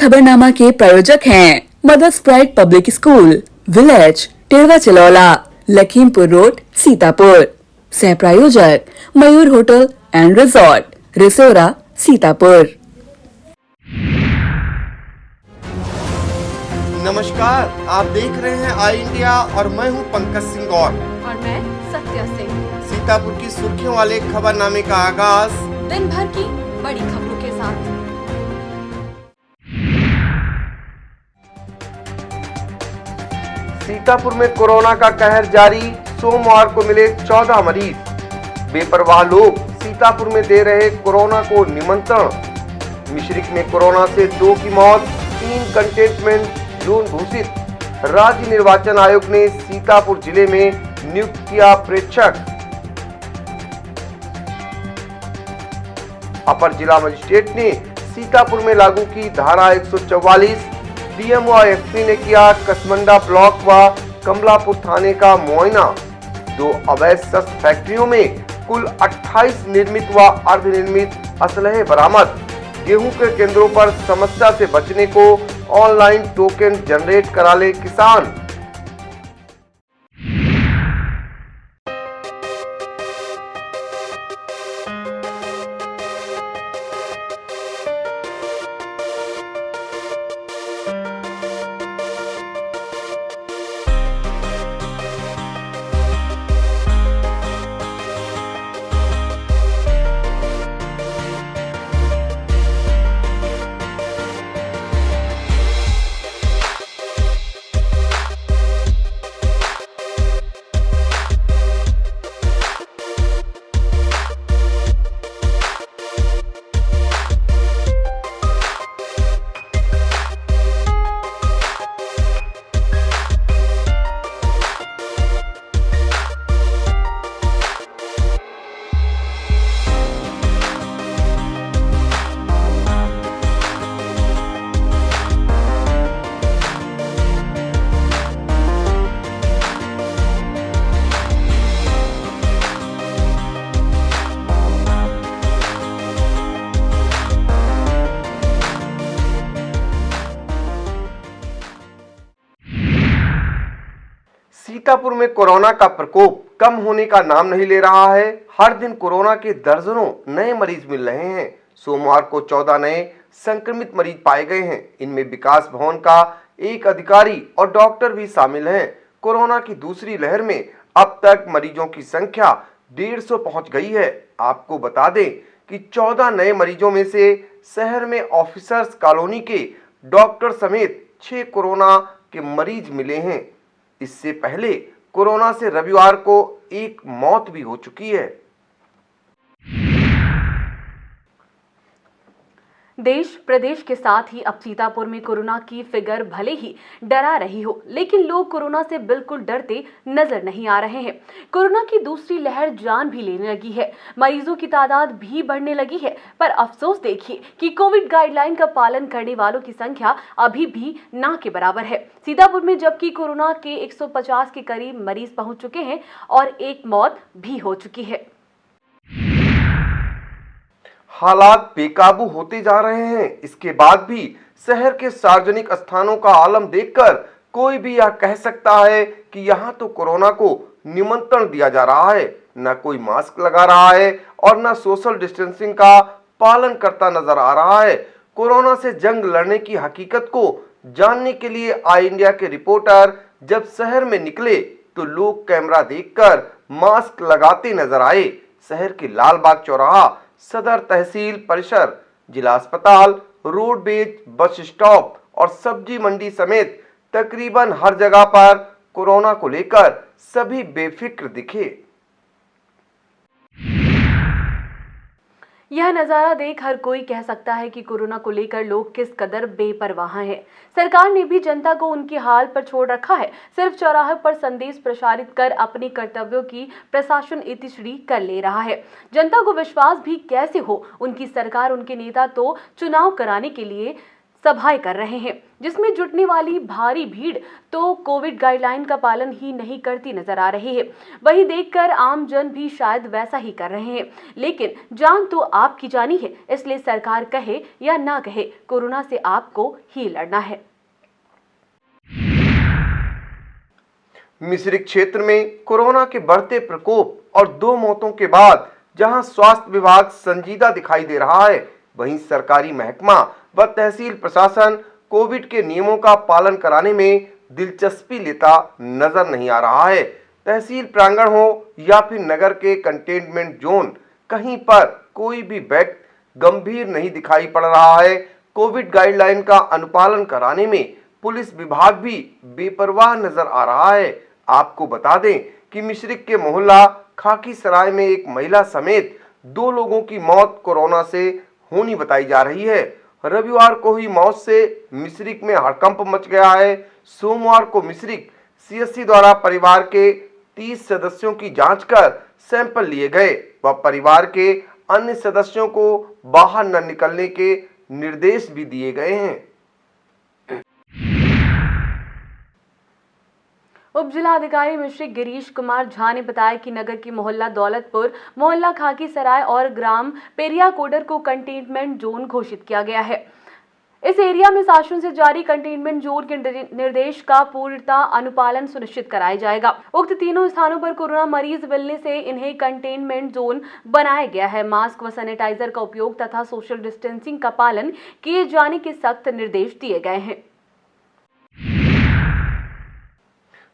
खबरनामा के प्रायोजक हैं Mother's Pride Public School, village Terwa Chilaula, Lakhimpur road, Sitapur. सह प्रायोजक Mayur hotel and resort, Risora, Sitapur. नमस्कार, आप देख रहे हैं आई इंडिया और मैं हूं पंकज सिंह गौर और मैं सत्या सिंह। सीतापुर की सुर्खियों वाले खबरनामे का आगाज दिन भर की बड़ी खबरों के साथ। सीतापुर में कोरोना का कहर जारी, सोमवार को मिले 14 मरीज। बेपरवाह लोग सीतापुर में दे रहे कोरोना को निमंत्रण। मिश्रिक में कोरोना से 2 की मौत, 3 कंटेनमेंट जोन घोषित। राज्य निर्वाचन आयोग ने सीतापुर जिले में नियुक्त किया प्रेक्षक। अपर जिला मजिस्ट्रेट ने सीतापुर में लागू की धारा 144। डीएमओ और एसपी ने किया कसमंडा ब्लॉक व कमलापुर थाने का मुआयना। 2 अवैध शस्त्र फैक्ट्रियों में कुल 28 निर्मित व अर्धनिर्मित असलहे बरामद। गेहूं के केंद्रों पर समस्या से बचने को ऑनलाइन टोकन जनरेट करा ले किसान। सीतापुर में कोरोना का प्रकोप कम होने का नाम नहीं ले रहा है। हर दिन कोरोना के दर्जनों नए मरीज मिल रहे हैं। सोमवार को 14 नए संक्रमित मरीज पाए गए हैं। इनमें विकास भवन का एक अधिकारी और डॉक्टर भी शामिल हैं। कोरोना की दूसरी लहर में अब तक मरीजों की संख्या 150 पहुंच गई है। आपको बता दें कि 14 नए मरीजों में से शहर में ऑफिसर्स कॉलोनी के डॉक्टर समेत 6 कोरोना के मरीज मिले हैं। इससे पहले कोरोना से रविवार को एक मौत भी हो चुकी है। देश प्रदेश के साथ ही अब सीतापुर में कोरोना की फिगर भले ही डरा रही हो, लेकिन लोग कोरोना से बिल्कुल डरते नजर नहीं आ रहे हैं। कोरोना की दूसरी लहर जान भी लेने लगी है, मरीजों की तादाद भी बढ़ने लगी है। पर अफसोस देखिए कि कोविड गाइडलाइन का पालन करने वालों की संख्या अभी भी ना के बराबर है। सीतापुर में जबकि कोरोना के 150 के करीब मरीज पहुंच चुके हैं और एक मौत भी हो चुकी है। हालात बेकाबू होते जा रहे हैं। इसके बाद भी शहर के सार्वजनिक स्थानों का आलम देखकर कोई भी यह कह सकता है कि यहाँ तो कोरोना को निमंत्रण दिया जा रहा है। न कोई मास्क लगा रहा है और न सोशल डिस्टेंसिंग का पालन करता नजर आ रहा है। कोरोना से जंग लड़ने की हकीकत को जानने के लिए आई इंडिया के रिपोर्टर जब शहर में निकले तो लोग कैमरा देखकर मास्क लगाते नजर आए। शहर के लालबाग चौराहा, सदर तहसील परिसर, जिला अस्पताल, रोडवेज, बस स्टॉप और सब्जी मंडी समेत तकरीबन हर जगह पर कोरोना को लेकर सभी बेफिक्र दिखे। यह नज़ारा देख हर कोई कह सकता है कि कोरोना को लेकर लोग किस कदर बेपरवाह हैं। सरकार ने भी जनता को उनके हाल पर छोड़ रखा है। सिर्फ चौराहे पर संदेश प्रसारित कर अपने कर्तव्यों की प्रशासन इतिश्री कर ले रहा है। जनता को विश्वास भी कैसे हो, उनकी सरकार, उनके नेता तो चुनाव कराने के लिए सभाएं कर रहे हैं, जिसमें जुटने वाली भारी भीड़ तो कोविड गाइडलाइन का पालन ही नहीं करती नजर आ रही है। वही देखकर आम जन भी शायद वैसा ही कर रहे हैं, लेकिन जान तो आपकी जानी है, इसलिए सरकार कहे या ना कहे, कोरोना से आपको ही लड़ना है। मिश्रिक क्षेत्र में कोरोना के बढ़ते प्रकोप और 2 मौतों के बाद जहां स्वास्थ्य विभाग संजीदा दिखाई दे रहा है, वहीं सरकारी महकमा व तहसील प्रशासन कोविड के नियमों का पालन कराने में दिलचस्पी लेता नजर नहीं आ रहा है। तहसील प्रांगण हो या फिर नगर के कंटेनमेंट जोन, कहीं पर कोई भी व्यक्ति गंभीर नहीं दिखाई पड़ रहा है। कोविड गाइडलाइन का अनुपालन कराने में पुलिस विभाग भी बेपरवाह नजर आ रहा है। आपको बता दें कि मिश्रिक के मोहल्ला खाकी सराय में एक महिला समेत 2 लोगों की मौत कोरोना से होनी बताई जा रही है। रविवार को हुई मौत से मिश्रिक में हड़कंप मच गया है। सोमवार को मिश्रिक सीएससी द्वारा परिवार के 30 सदस्यों की जांच कर सैंपल लिए गए व परिवार के अन्य सदस्यों को बाहर न निकलने के निर्देश भी दिए गए हैं। उप जिलाधिकारी मिश्रिक गिरीश कुमार झा ने बताया कि नगर की मोहल्ला दौलतपुर, मोहल्ला खाकी सराय और ग्राम पेरिया कोडर को कंटेनमेंट जोन घोषित किया गया है। इस एरिया में शासन से जारी कंटेनमेंट जोन के निर्देश का पूर्णतः अनुपालन सुनिश्चित कराया जाएगा। उक्त तीनों स्थानों पर कोरोना मरीज मिलने से इन्हें कंटेनमेंट जोन बनाया गया है। मास्क व सैनिटाइजर का उपयोग तथा सोशल डिस्टेंसिंग का पालन किए जाने के सख्त निर्देश दिए गए हैं।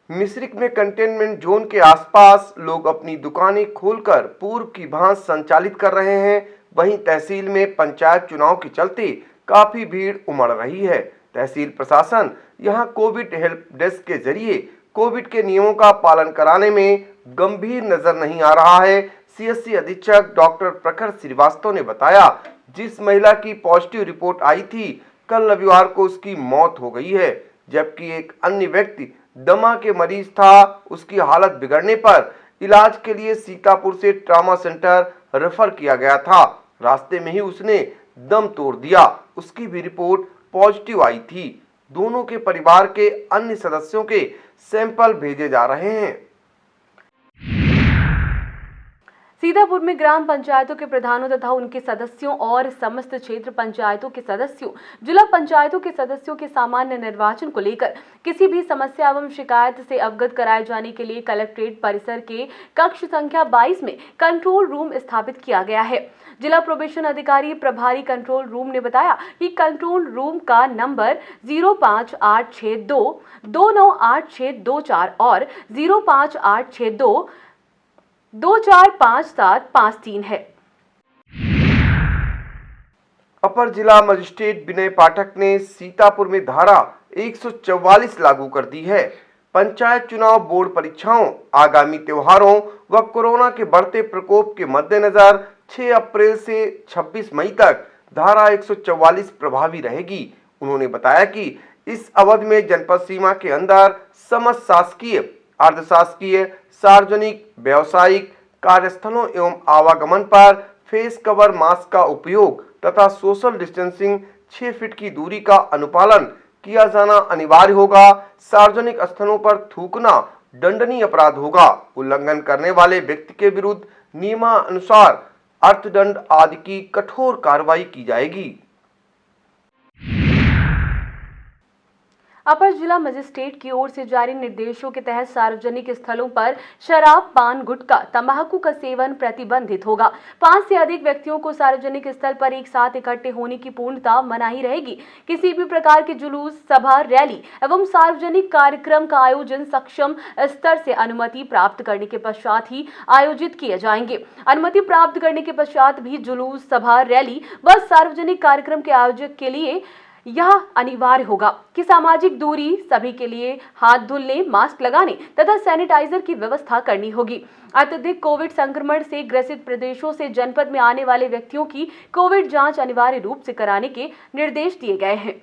मिश्रिक में कंटेनमेंट जोन के आसपास लोग अपनी दुकानें खोलकर पूर्व की भांति संचालित कर रहे हैं। वहीं तहसील में पंचायत चुनाव के चलते काफी भीड़ उमड़ रही है। तहसील प्रशासन यहां कोविड हेल्प डेस्क के जरिए कोविड के नियमों का पालन कराने में गंभीर नजर नहीं आ रहा है। सीएससी अधीक्षक डॉक्टर प्रखर श्रीवास्तव ने बताया, जिस महिला की पॉजिटिव रिपोर्ट आई थी, कल रविवार को उसकी मौत हो गई है, जबकि एक अन्य व्यक्ति दमा के मरीज था। उसकी हालत बिगड़ने पर इलाज के लिए सीतापुर से ट्रॉमा सेंटर रेफर किया गया था। रास्ते में ही उसने दम तोड़ दिया। उसकी भी रिपोर्ट पॉजिटिव आई थी। दोनों के परिवार के अन्य सदस्यों के सैंपल भेजे जा रहे हैं। सीतापुर में ग्राम पंचायतों के प्रधानों तथा उनके सदस्यों और समस्त क्षेत्र पंचायतों के सदस्यों, जिला पंचायतों के सदस्यों के सामान्य निर्वाचन को लेकर किसी भी समस्या एवं शिकायत से अवगत कराए जाने के लिए कलेक्ट्रेट परिसर के कक्ष संख्या 22 में कंट्रोल रूम स्थापित किया गया है। जिला प्रोबेशन अधिकारी प्रभारी कंट्रोल रूम ने बताया कि कंट्रोल रूम का नंबर 05862 298624 और 05862 245753 है। अपर जिला मजिस्ट्रेट विनय पाठक ने सीतापुर में धारा 144 लागू कर दी है। पंचायत चुनाव बोर्ड परीक्षाओं, आगामी त्योहारों व कोरोना के बढ़ते प्रकोप के मद्देनजर 6 अप्रैल से 26 मई तक धारा 144 प्रभावी रहेगी। उन्होंने बताया कि इस अवधि में जनपद सीमा के अंदर समस्त शासकीय, अर्धशासकीय, सार्वजनिक, व्यावसायिक कार्यस्थलों एवं आवागमन पर फेस कवर, मास्क का उपयोग तथा सोशल डिस्टेंसिंग 6 फीट की दूरी का अनुपालन किया जाना अनिवार्य होगा। सार्वजनिक स्थलों पर थूकना दंडनीय अपराध होगा। उल्लंघन करने वाले व्यक्ति के विरुद्ध नियमानुसार अर्थदंड आदि की कठोर कार्रवाई की जाएगी। अपर जिला मजिस्ट्रेट की ओर से जारी निर्देशों के तहत सार्वजनिक स्थलों पर शराब, पान, गुटखा, तंबाकू का सेवन प्रतिबंधित होगा। 5 से अधिक व्यक्तियों को सार्वजनिक स्थल पर एक साथ इकट्ठे होने की पूर्णतः मनाही रहेगी। किसी भी प्रकार के जुलूस, सभा, रैली एवं सार्वजनिक कार्यक्रम का आयोजन सक्षम स्तर से अनुमति प्राप्त करने के पश्चात ही आयोजित किए जाएंगे। अनुमति प्राप्त करने के पश्चात भी जुलूस, सभा, रैली व सार्वजनिक कार्यक्रम के आयोजक के लिए यह अनिवार्य होगा कि सामाजिक दूरी, सभी के लिए हाथ धुलने, मास्क लगाने तथा सैनिटाइजर की व्यवस्था करनी होगी। अत्यधिक कोविड संक्रमण से ग्रसित प्रदेशों से जनपद में आने वाले व्यक्तियों की कोविड जांच अनिवार्य रूप से कराने के निर्देश दिए गए हैं।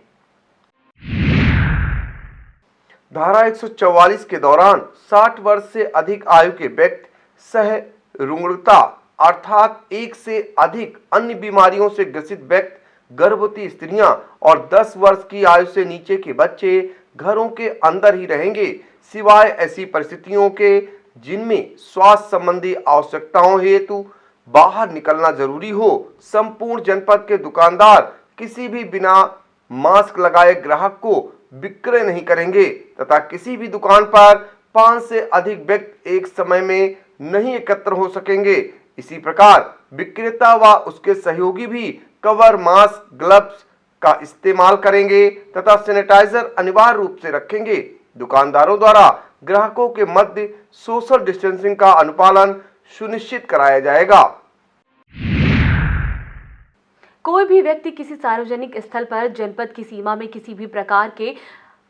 धारा 144 के दौरान 60 वर्ष से अधिक आयु के व्यक्ति सह रुग्णता अर्थात एक से अधिक अन्य बीमारियों से ग्रसित व्यक्ति गर्भवती स्त्रियां और 10 वर्ष की आयु से नीचे के बच्चे घरों के अंदर ही रहेंगे, सिवाय ऐसी परिस्थितियों के जिनमें स्वास्थ्य संबंधी आवश्यकताओं हेतु बाहर निकलना जरूरी हो। संपूर्ण जनपद के दुकानदार किसी भी बिना मास्क लगाए ग्राहक को विक्रय नहीं करेंगे तथा किसी भी दुकान पर 5 से अधिक व्यक्ति एक समय में नहीं एकत्र हो सकेंगे। इसी प्रकार विक्रेता व उसके सहयोगी भी कवर, मास्क, ग्लव्स का इस्तेमाल करेंगे तथा सैनिटाइजर अनिवार्य रूप से रखेंगे। दुकानदारों द्वारा ग्राहकों के मध्य सोशल डिस्टेंसिंग का अनुपालन सुनिश्चित कराया जाएगा। कोई भी व्यक्ति किसी सार्वजनिक स्थल पर जनपद की सीमा में किसी भी प्रकार के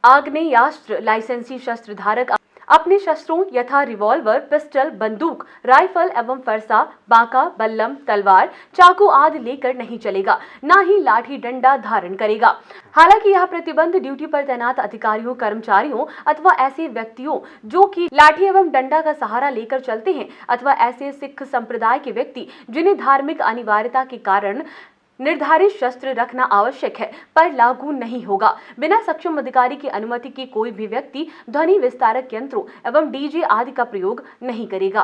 आग्नेयास्त्र, लाइसेंसी शस्त्र धारक अपने शस्त्रों यथा रिवॉल्वर, पिस्टल, बंदूक, राइफल एवं फरसा, बांका, बल्लम, तलवार, चाकू आदि लेकर नहीं चलेगा, ना ही लाठी डंडा धारण करेगा। हालांकि यह प्रतिबंध ड्यूटी पर तैनात अधिकारियों, कर्मचारियों अथवा ऐसे व्यक्तियों जो कि लाठी एवं डंडा का सहारा लेकर चलते हैं अथवा ऐसे सिख संप्रदाय के व्यक्ति जिन्हें धार्मिक अनिवार्यता के कारण निर्धारित शस्त्र रखना आवश्यक है, पर लागू नहीं होगा। बिना सक्षम अधिकारी की अनुमति के कोई भी व्यक्ति ध्वनि विस्तारक यंत्रों एवं डीजे आदि का प्रयोग नहीं करेगा।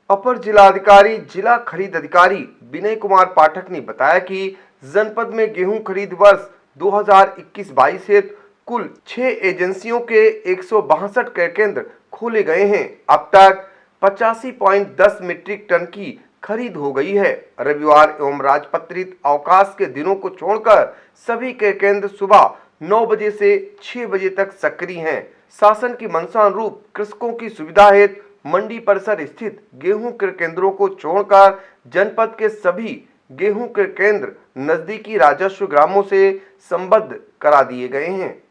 अपर जिलाधिकारी, जिला खरीद अधिकारी विनय कुमार पाठक ने बताया कि जनपद में गेहूं खरीद वर्ष 2021-22 हेतु कुल 6 एजेंसियों के 162 क्रय केंद्र खोले गए हैं। अब तक 85.10 मीट्रिक टन की खरीद हो गई है। रविवार एवं राजपत्रित अवकाश के दिनों को छोड़कर सभी क्रय केंद्र सुबह 9 बजे से 6 बजे तक सक्रिय हैं। शासन की मंशा अनुरूप कृषकों की सुविधा हेतु मंडी परिसर स्थित गेहूं क्रय केंद्रों को छोड़कर जनपद के सभी गेहूं क्रय केंद्र नजदीकी राजस्व ग्रामों से संबद्ध करा दिए गए हैं।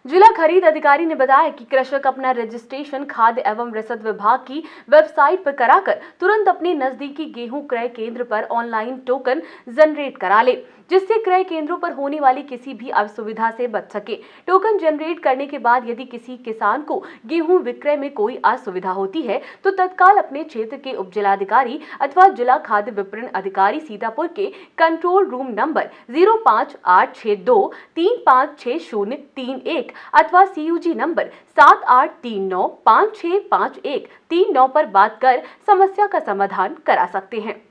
जिला खरीद अधिकारी ने बताया कि कृषक अपना रजिस्ट्रेशन खाद्य एवं रसद विभाग की वेबसाइट पर कराकर तुरंत अपने नजदीकी गेहूं क्रय केंद्र पर ऑनलाइन टोकन जनरेट करा ले, जिससे क्रय केंद्रों पर होने वाली किसी भी असुविधा से बच सके। टोकन जनरेट करने के बाद यदि किसी किसान को गेहूं विक्रय में कोई असुविधा होती है तो तत्काल अपने क्षेत्र के उप जिलाधिकारी अथवा जिला खाद्य विपणन अधिकारी सीतापुर के कंट्रोल रूम नंबर 05862356031 अथवा CUG नंबर 7839565139 पर बात कर समस्या का समाधान करा सकते हैं।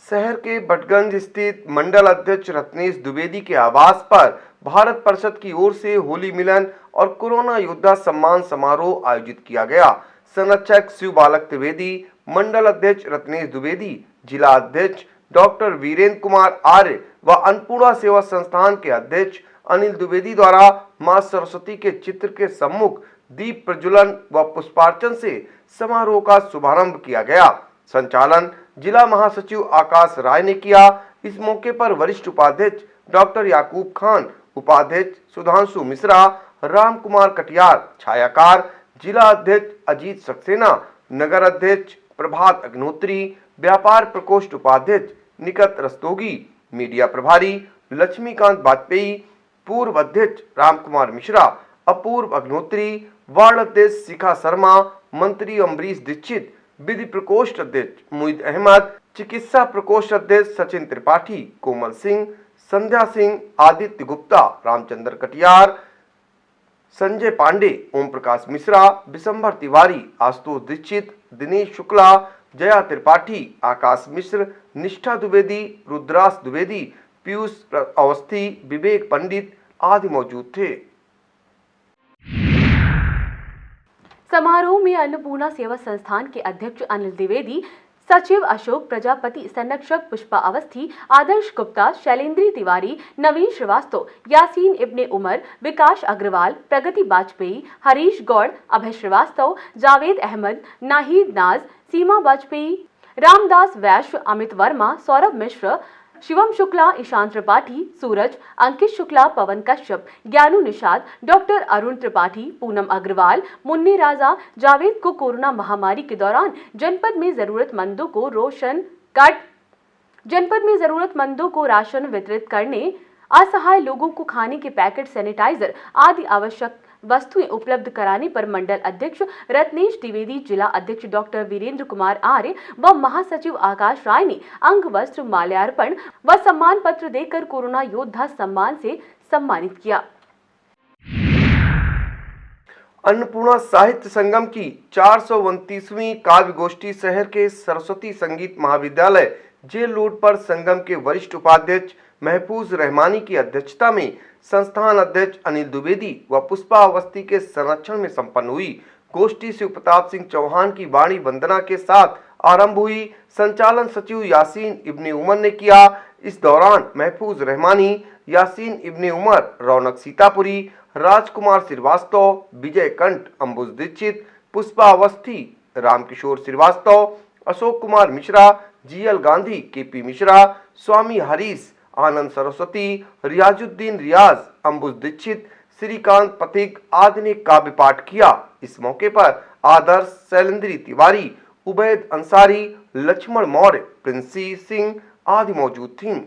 शहर के बटगंज स्थित मंडल अध्यक्ष रत्नेश द्विवेदी के आवास पर भारत परिषद की ओर से होली मिलन और कोरोना योद्धा सम्मान समारोह आयोजित किया गया। संरक्षक शिव बालक द्विवेदी, मंडल अध्यक्ष रत्नेश द्विवेदी, जिला अध्यक्ष डॉक्टर वीरेंद्र कुमार आर्य व अन्नपूर्णा सेवा संस्थान के अध्यक्ष अनिल द्विवेदी द्वारा मां सरस्वती के चित्र के सम्मुख दीप प्रज्वलन व पुष्पार्चन से समारोह का शुभारंभ किया गया। संचालन जिला महासचिव आकाश राय ने किया। इस मौके पर वरिष्ठ उपाध्यक्ष डॉक्टर याकूब खान, उपाध्यक्ष सुधांशु मिश्रा, राम कुमार कटियार, छायाकार जिला अध्यक्ष अजीत सक्सेना, नगर अध्यक्ष प्रभात अग्नोत्री, व्यापार प्रकोष्ठ उपाध्यक्ष निकट रस्तोगी, मीडिया प्रभारी लक्ष्मीकांत वाजपेयी, पूर्व अध्यक्ष राम कुमार मिश्रा, अपूर्व अग्नोत्री, वार्ड अध्यक्ष शिखा शर्मा, मंत्री अम्बरीश दीक्षित, विधि प्रकोष्ठ अध्यक्ष मुईद अहमद, चिकित्सा प्रकोष्ठ अध्यक्ष सचिन त्रिपाठी, कोमल सिंह, संध्या सिंह, आदित्य गुप्ता, रामचंद्र कटियार, संजय पांडे, ओम प्रकाश मिश्रा, विशंभर तिवारी, आशुतोष दीक्षित, दिनेश शुक्ला, जया त्रिपाठी, आकाश मिश्र, निष्ठा द्विवेदी, रुद्रास द्विवेदी, पीयूष अवस्थी, विवेक पंडित आदि मौजूद थे। समारोह में अन्नपूर्णा सेवा संस्थान के अध्यक्ष अनिल द्विवेदी, सचिव अशोक प्रजापति, संरक्षक पुष्पा अवस्थी, आदर्श गुप्ता, शैलेंद्री तिवारी, नवीन श्रीवास्तव, यासीन इब्ने उमर, विकास अग्रवाल, प्रगति वाजपेयी, हरीश गौड़, अभय श्रीवास्तव, जावेद अहमद, नाहिद नाज, सीमा वाजपेयी, रामदास वैश्य, अमित वर्मा, सौरभ मिश्र, शिवम शुक्ला, ईशान त्रिपाठी, सूरज, अंकित शुक्ला, पवन कश्यप, ज्ञानू निषाद, डॉक्टर अरुण त्रिपाठी, पूनम अग्रवाल, मुन्नी राजा, जावेद को कोरोना महामारी के दौरान जनपद में जरूरतमंदों को राशन वितरित करने, असहाय लोगों को खाने के पैकेट, सैनिटाइजर आदि आवश्यक वस्तुएं उपलब्ध कराने पर मंडल अध्यक्ष रत्नेश द्विवेदी, जिला अध्यक्ष डॉक्टर वीरेंद्र कुमार आर्य व महासचिव आकाश राय ने अंग वस्त्र, माल्यार्पण व सम्मान पत्र देकर कोरोना योद्धा सम्मान से सम्मानित किया। अन्नपूर्णा साहित्य संगम की 429वीं काव्य गोष्ठी शहर के सरस्वती संगीत महाविद्यालय जेल रोड पर संगम के वरिष्ठ उपाध्यक्ष महफूज रहमानी की अध्यक्षता में संस्थान अध्यक्ष अनिल द्विवेदी व पुष्पा अवस्थी के संरक्षण में संपन्न हुई। गोष्ठी शिव प्रताप सिंह चौहान की वाणी वंदना के साथ आरंभ हुई। संचालन सचिव यासीन इब्ने उमर ने किया। इस दौरान महफूज रहमानी, यासीन इब्ने उमर, रौनक सीतापुरी, राजकुमार श्रीवास्तव, विजय कंठ, अंबुज दीक्षित, पुष्पा अवस्थी, रामकिशोर श्रीवास्तव, अशोक कुमार मिश्रा, जीएल गांधी, केपी मिश्रा, स्वामी हरीश, आनंद सरस्वती, रियाजुद्दीन रियाज, अंबुज दीक्षित, श्रीकांत पथिक आदि ने काव्य पाठ किया। इस मौके पर आदर्श, शैलेंद्री तिवारी, उबैद अंसारी, लक्ष्मण मौर्य, प्रिंसी सिंह आदि मौजूद थीं।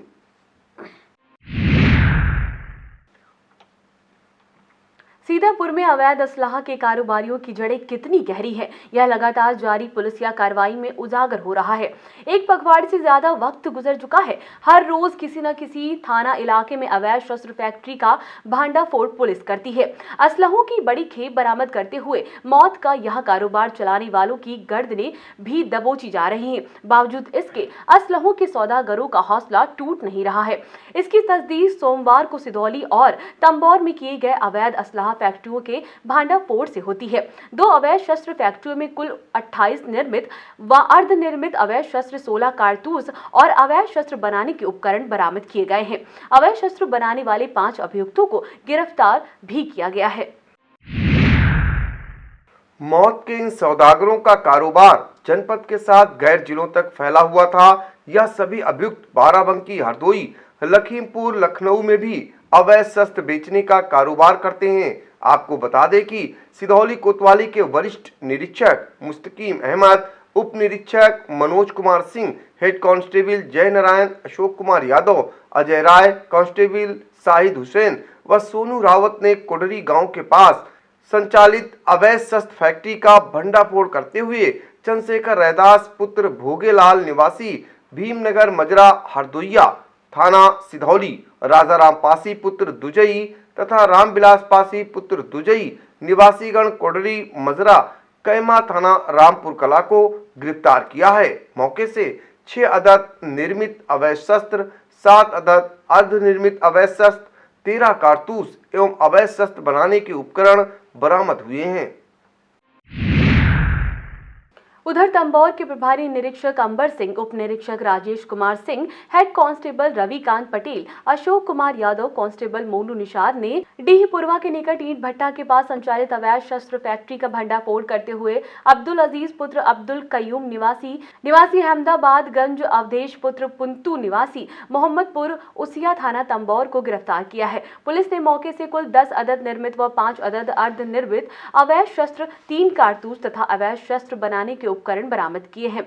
सीतापुर में अवैध असलाह के कारोबारियों की जड़ें कितनी गहरी है, यह लगातार जारी पुलिसिया कार्रवाई में उजागर हो रहा है। एक पखवाड़े से ज्यादा वक्त गुजर चुका है। हर रोज किसी न किसी थाना इलाके में अवैध शस्त्र फैक्ट्री का भांडाफोड़ पुलिस करती है। असलहों की बड़ी खेप बरामद करते हुए मौत का यह कारोबार चलाने वालों की गर्दनें भी दबोची जा रही हैं। बावजूद इसके असलहों के सौदागरों का हौसला टूट नहीं रहा है। इसकी तस्दीक सोमवार को सिधौली और तंबौर में किए गए अवैध असलाह फैक्ट्रियों के भांडाफोड़ से होती है। 2 अवैध शस्त्र फैक्ट्रियों में कुल 28 निर्मित व अर्धनिर्मित अवैध शस्त्र, 16 कारतूस और अवैध शस्त्र बनाने के उपकरण बरामद किए गए हैं। अवैध शस्त्र बनाने वाले 5 अभियुक्तों को गिरफ्तार भी किया गया है। मौत के इन सौदागरों का कारोबार जनपद के साथ गैर जिलों तक फैला हुआ था। यह सभी अभियुक्त बाराबंकी, हरदोई, लखीमपुर, लखनऊ में भी अवैध शस्त्र बेचने का कारोबार करते हैं। आपको बता दें कि सिधौली कोतवाली के वरिष्ठ निरीक्षक मुस्तकीम अहमद, उप निरीक्षक मनोज कुमार सिंह, हेड कांस्टेबल जय नारायण, अशोक कुमार यादव, अजय राय, कांस्टेबल शाहिद हुसैन व सोनू रावत ने कोडरी गांव के पास संचालित अवैध शस्त्र फैक्ट्री का भंडाफोड़ करते हुए चंद्रशेखर रैदास पुत्र भोगेलाल निवासी भीमनगर मजरा हरदोइया थाना सिधौली, राजाराम पासी पुत्र दुजई तथा रामविलास पासी पुत्र दुजई निवासीगण कोडरी मजरा कैमा थाना रामपुर कला को गिरफ्तार किया है। मौके से 6 अदद निर्मित अवैध शस्त्र, 7 अदद अर्धनिर्मित अवैध शस्त्र, 13 कारतूस एवं अवैध शस्त्र बनाने के उपकरण बरामद हुए हैं। उधर तंबौर के प्रभारी निरीक्षक अंबर सिंह, उप निरीक्षक Rajesh Kumar Singh, head constable Ravikant Patel, Ashok Kumar Yadav, constable Monu Nishad ने डीहपुरवा के निकट ईंट भट्टा के पास संचालित अवैध शस्त्र फैक्ट्री का भंडाफोड़ करते हुए अब्दुल अजीज पुत्र अब्दुल कयूम निवासी अहमदाबाद गंज, अवधेश पुत्र पुंतु निवासी मोहम्मदपुर उसिया थाना तंबौर को गिरफ्तार किया है। पुलिस ने मौके से कुल 10 अदद निर्मित व 5 अदद अर्धनिर्मित अवैध शस्त्र, 3 कारतूस तथा अवैध शस्त्र बनाने के उपकरण बरामद किए हैं।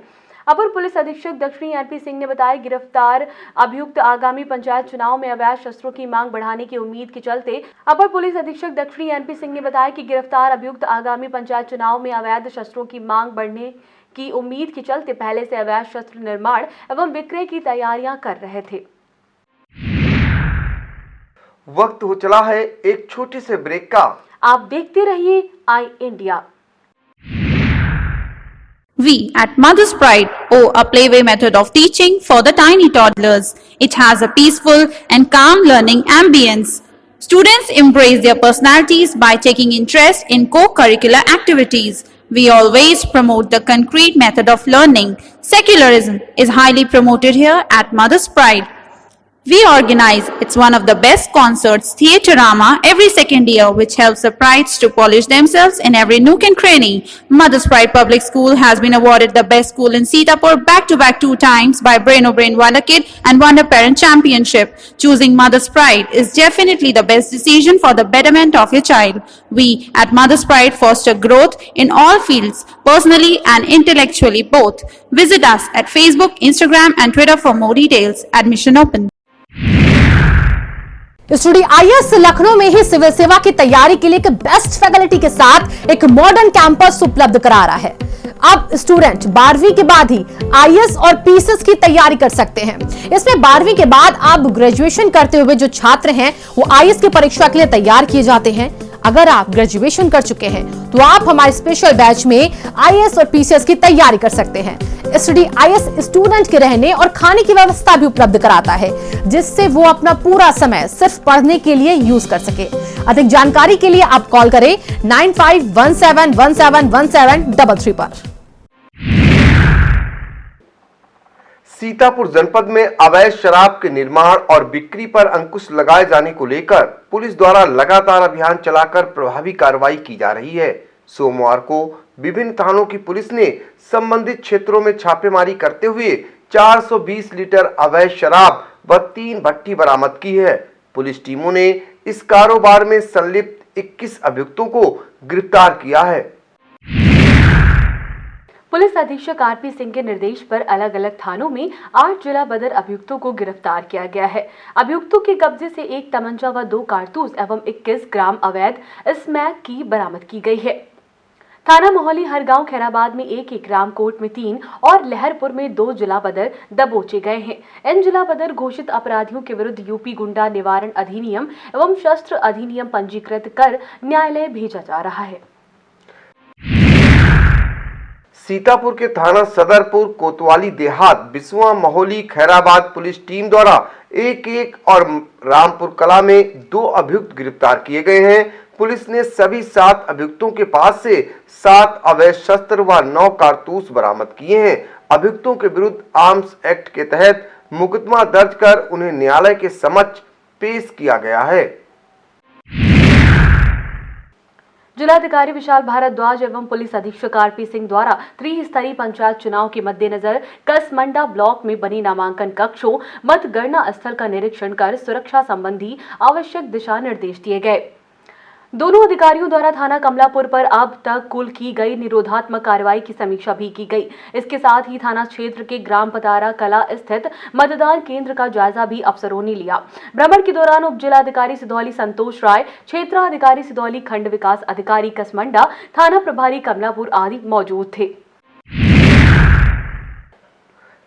अपर पुलिस अधीक्षक दक्षिणी एनपी सिंह ने बताया, गिरफ्तार अभियुक्त आगामी पंचायत चुनाव में अवैध शस्त्रों की मांग बढ़ाने की उम्मीद के चलते अपर पुलिस अधीक्षक दक्षिणी एनपी सिंह ने बताया कि गिरफ्तार अभियुक्त आगामी पंचायत चुनाव में अवैध शस्त्रों की मांग बढ़ने की उम्मीद के चलते पहले से अवैध शस्त्र निर्माण एवं विक्रय की तैयारियां कर रहे थे। वक्त हो चला है एक छोटे से ब्रेक का। आप देखते रहिए आई India. We at Mother's Pride owe a playway method of teaching for the tiny toddlers. It has a peaceful and calm learning ambience. Students embrace their personalities by taking interest in co-curricular activities. We always promote the concrete method of learning. Secularism is highly promoted here at Mother's Pride. We organize it's one of the best concerts, Theaterama, every second year, which helps the prides to polish themselves in every nook and cranny. Mother's Pride Public School has been awarded the best school in Sitapur back-to-back 2 times by Brain O'Brain Wonder Kid and Wonder Parent Championship. Choosing Mother's Pride is definitely the best decision for the betterment of your child. We at Mother's Pride foster growth in all fields, personally and intellectually both. Visit us at Facebook, Instagram and Twitter for more details. Admission open. Study IAS Lucknow में ही civil सेवा की तैयारी के लिए एक best faculty के साथ एक मॉडर्न कैंपस उपलब्ध करा रहा है। अब स्टूडेंट 12वीं के बाद ही आईएएस और पीसीएस की तैयारी कर सकते हैं। इसमें 12वीं के बाद आप ग्रेजुएशन करते हुए जो छात्र हैं वो आईएएस की परीक्षा के लिए तैयार किए जाते हैं। अगर आप ग्रेजुएशन कर चुके हैं तो आप हमारे स्पेशल बैच में आईएएस और पीसीएस की तैयारी कर सकते हैं। स्टडी आईएएस स्टूडेंट के रहने और खाने की व्यवस्था भी उपलब्ध कराता है, जिससे वो अपना पूरा समय सिर्फ पढ़ने के लिए यूज कर सके। अधिक जानकारी के लिए आप कॉल करें 9517171733 पर। सीतापुर जनपद में अवैध शराब के निर्माण और बिक्री पर अंकुश लगाए जाने को लेकर पुलिस द्वारा लगातार अभियान चलाकर प्रभावी कार्रवाई की जा रही है। सोमवार को विभिन्न थानों की पुलिस ने संबंधित क्षेत्रों में छापेमारी करते हुए 420 लीटर अवैध शराब व 3 भट्टी बरामद की है। पुलिस टीमों ने इस कारोबार में संलिप्त 21 अभियुक्तों को गिरफ्तार किया है। पुलिस अधीक्षक आरपी सिंह के निर्देश पर अलग अलग थानों में 8 जिला बदर अभियुक्तों को गिरफ्तार किया गया है। अभियुक्तों के कब्जे से 1 तमंचा व 2 कारतूस एवं 21 ग्राम अवैध स्मैक की बरामद की गई है। थाना मोहाली हरगांव खैराबाद में 1 रामकोट में 3 और लहरपुर में 2 जिला बदर दबोचे गए हैं। इन जिला बदर घोषित अपराधियों के विरुद्ध यूपी गुंडा निवारण अधिनियम एवं शस्त्र अधिनियम पंजीकृत कर न्यायालय भेजा जा रहा है। सीतापुर के थाना सदरपुर कोतवाली देहात बिस्वा मोहाली खैराबाद पुलिस टीम द्वारा 1 और रामपुर कला में 2 अभियुक्त गिरफ्तार किए गए हैं। पुलिस ने सभी 7 अभियुक्तों के पास से 7 अवैध शस्त्र व 9 कारतूस बरामद किए हैं। अभियुक्तों के विरुद्ध आर्म्स एक्ट के तहत मुकदमा दर्ज कर उन्हें न्यायालय के समक्ष पेश किया गया है। जिलाधिकारी विशाल भारद्वाज एवं पुलिस अधीक्षक आरपी सिंह द्वारा त्रिस्तरीय पंचायत चुनाव के मद्देनजर कसमंडा ब्लॉक में बनी नामांकन कक्षों मतगणना स्थल का निरीक्षण कर सुरक्षा संबंधी आवश्यक दिशा निर्देश दिए गए। दोनों अधिकारियों द्वारा थाना कमलापुर पर अब तक कुल की गई निरोधात्मक कार्रवाई की समीक्षा भी की गई। इसके साथ ही थाना क्षेत्र के ग्राम पतारा कला स्थित मतदान केंद्र का जायजा भी अफसरों ने लिया। भ्रमण के दौरान उप जिलाधिकारी सिधौली संतोष राय, क्षेत्राधिकारी सिधौली, खंड विकास अधिकारी कसमंडा, थाना प्रभारी कमलापुर आदि मौजूद थे।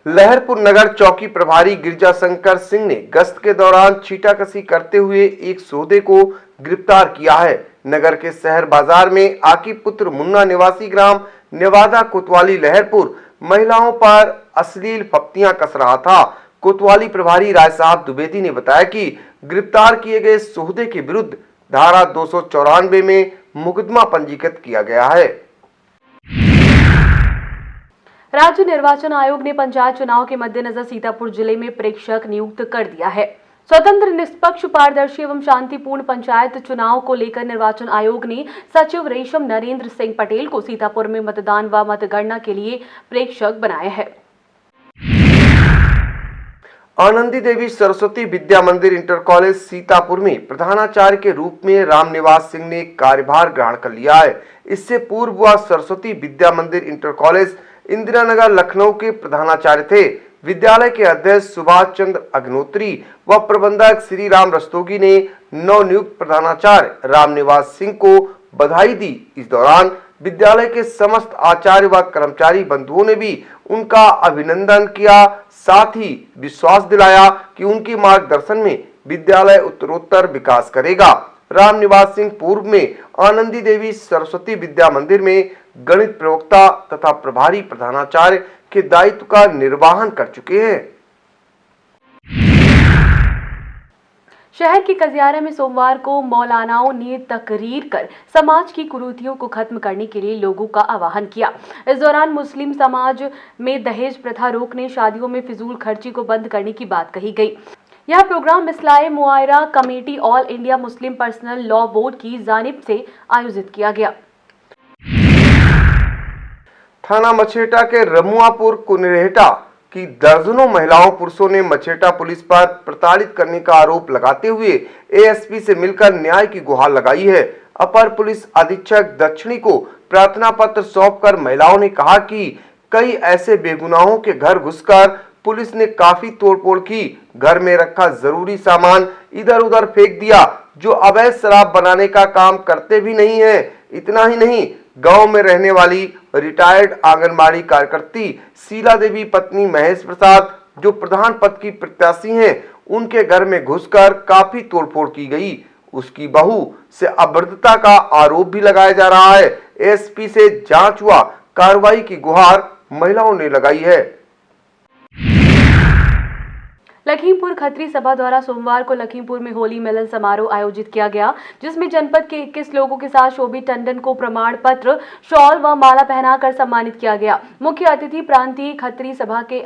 लहरपुर नगर चौकी प्रभारी गिरजा शंकर सिंह ने गश्त के दौरान छींटाकशी करते हुए एक सौदे को गिरफ्तार किया है। नगर के शहर बाजार में आकी पुत्र मुन्ना निवासी ग्राम नेवादा कोतवाली लहरपुर महिलाओं पर अश्लील फप्तियां कस रहा था। कोतवाली प्रभारी राय साहब द्विवेदी ने बताया कि गिरफ्तार किए गए सौदे के विरुद्ध धारा 294 में मुकदमा पंजीकृत किया गया है। राज्य निर्वाचन आयोग ने पंचायत चुनाव के मद्देनजर सीतापुर जिले में प्रेक्षक नियुक्त कर दिया है। स्वतंत्र, निष्पक्ष, पारदर्शी एवं शांतिपूर्ण पंचायत चुनाव को लेकर निर्वाचन आयोग ने सचिव रेशम नरेंद्र सिंह पटेल को सीतापुर में मतदान व मतगणना के लिए प्रेक्षक बनाया है। आनंदी देवी सरस्वती विद्या मंदिर इंटर कॉलेज सीतापुर में प्रधानाचार्य के रूप में रामनिवास सिंह ने कार्यभार ग्रहण कर लिया है। इससे पूर्व वह सरस्वती विद्या मंदिर इंटर कॉलेज इंदिरा नगर लखनऊ के प्रधानाचार्य थे। विद्यालय के अध्यक्ष सुभाष चंद्र अग्नोत्री व प्रबंधक श्री राम रस्तोगी ने नवनियुक्त प्रधानाचार्य रामनिवास सिंह को बधाई दी। इस दौरान विद्यालय के समस्त आचार्य व कर्मचारी बंधुओं ने भी उनका अभिनंदन किया, साथ ही विश्वास दिलाया कि उनके मार्गदर्शन में विद्यालय उत्तरोत्तर विकास करेगा। रामनिवास सिंह पूर्व में आनंदी देवी सरस्वती विद्या मंदिर में गणित प्रवक्ता तथा प्रभारी प्रधानाचार्य के दायित्व का निर्वहन कर चुके हैं। शहर के कजियारा में सोमवार को मौलानाओं ने तकरीर कर समाज की कुरीतियों को खत्म करने के लिए लोगों का आह्वान किया। इस दौरान मुस्लिम समाज में दहेज प्रथा रोकने, शादियों में फिजूल खर्ची को बंद करने की बात कही गई। यह program Islahe Muashra committee all India Muslim personal law board की जानिब से आयोजित किया गया। थाना मछेटा के रमुआपुर कुनरेहटा की दर्जनों महिलाओं पुरुषों ने मछेटा पुलिस पर प्रताड़ित करने का आरोप लगाते हुए एएसपी से मिलकर न्याय की गुहार लगाई है। अपर पुलिस अधीक्षक दक्षिणी को प्रार्थना पत्र सौंपकर महिलाओं ने कहा कि कई ऐसे बेगुनाहों के घर घुसकर पुलिस ने काफी तोड़फोड़ की। घर में रखा जरूरी सामान इधर उधर फेंक दिया, जो अवैध शराब बनाने का काम करते भी नहीं है। इतना ही नहीं, गांव में रहने वाली रिटायर्ड आंगनबाड़ी कार्यकर्ती शीला देवी पत्नी महेश प्रसाद, जो प्रधान पद की प्रत्याशी हैं, उनके घर में घुसकर काफी तोड़फोड़ की गई। उसकी बहू से अभद्रता का आरोप भी लगाया जा रहा है। एसपी से जांच हुआ, कार्रवाई की गुहार महिलाओं ने लगाई है। लखीमपुर खत्री सभा द्वारा सोमवार को लखीमपुर में होली मिलन समारोह आयोजित किया गया, जिसमें जनपद के 21 लोगों के साथ शोभित टंडन को प्रमाण पत्र, शॉल व माला पहनाकर सम्मानित किया गया। मुख्य अतिथि प्रांतीय खत्री सभा के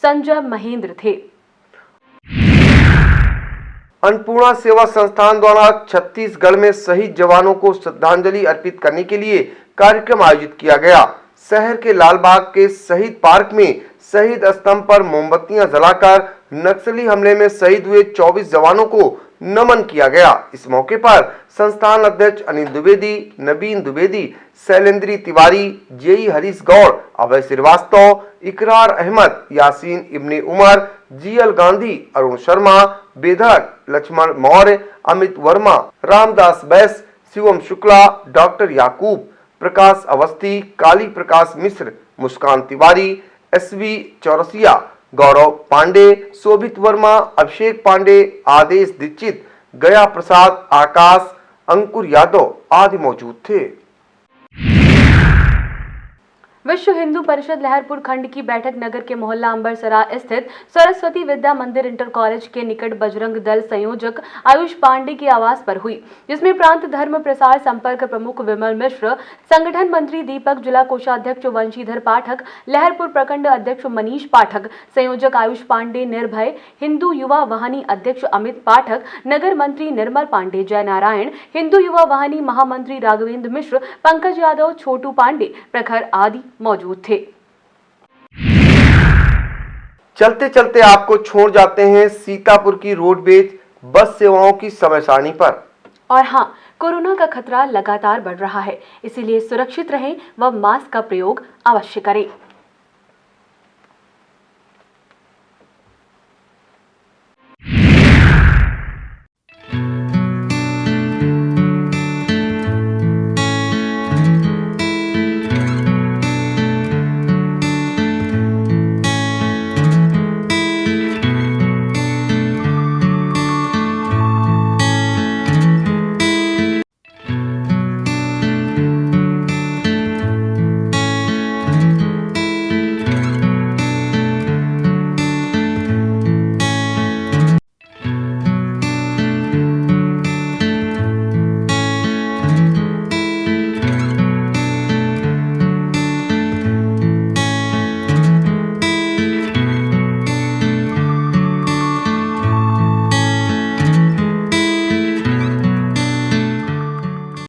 संजय महेंद्र थे। अन्नपूर्णा सेवा संस्थान द्वारा छत्तीसगढ़ में शहीद जवानों को श्रद्धांजलि अर्पित करने के लिए कार्यक्रम आयोजित किया गया। शहर के लालबाग के शहीद पार्क में शहीद स्तंभ पर मोमबत्तियां जलाकर नक्सली हमले में शहीद हुए 24 जवानों को नमन किया गया। इस मौके पर संस्थान अध्यक्ष अनिल द्विवेदी, नवीन द्विवेदी, शैलेंद्री तिवारी, जेई हरीश गौड़, अभय श्रीवास्तव, इकरार अहमद, यासीन इब्ने उमर, जीएल गांधी, अरुण शर्मा, बेधक, लक्ष्मण मौर्य, अमित वर्मा, रामदास बैस, शिवम शुक्ला, डॉक्टर याकूब, प्रकाश अवस्थी, काली प्रकाश मिश्र, मुस्कान तिवारी, एसवी चौरसिया, गौरव पांडे, शोभित वर्मा, अभिषेक पांडे, आदेश दीक्षित, गया प्रसाद, आकाश, अंकुर यादव आदि मौजूद थे। विश्व हिंदू परिषद लहरपुर खंड की बैठक नगर के मोहल्ला अंबरसरा स्थित सरस्वती विद्या मंदिर इंटर कॉलेज के निकट बजरंग दल संयोजक आयुष पांडे के आवास पर हुई, जिसमें प्रांत धर्म प्रसार संपर्क प्रमुख विमल मिश्र, संगठन मंत्री दीपक, जिला कोषाध्यक्ष वंशीधर पाठक, लहरपुर प्रखंड अध्यक्ष मनीष पाठक, संयोजक आयुष पांडे, निर्भय हिंदू युवा वाहिनी अध्यक्ष अमित पाठक, नगर मंत्री निर्मल पांडे, जय नारायण, हिंदू युवा वाहिनी महामंत्री राघवेंद्र मिश्र, पंकज यादव, छोटू पांडे, प्रखर आदि मौजूद थे। चलते चलते आपको छोड़ जाते हैं सीतापुर की रोडवेज बस सेवाओं की समय सारणी पर। और हाँ, कोरोना का खतरा लगातार बढ़ रहा है, इसीलिए सुरक्षित रहें व मास्क का प्रयोग अवश्य करें।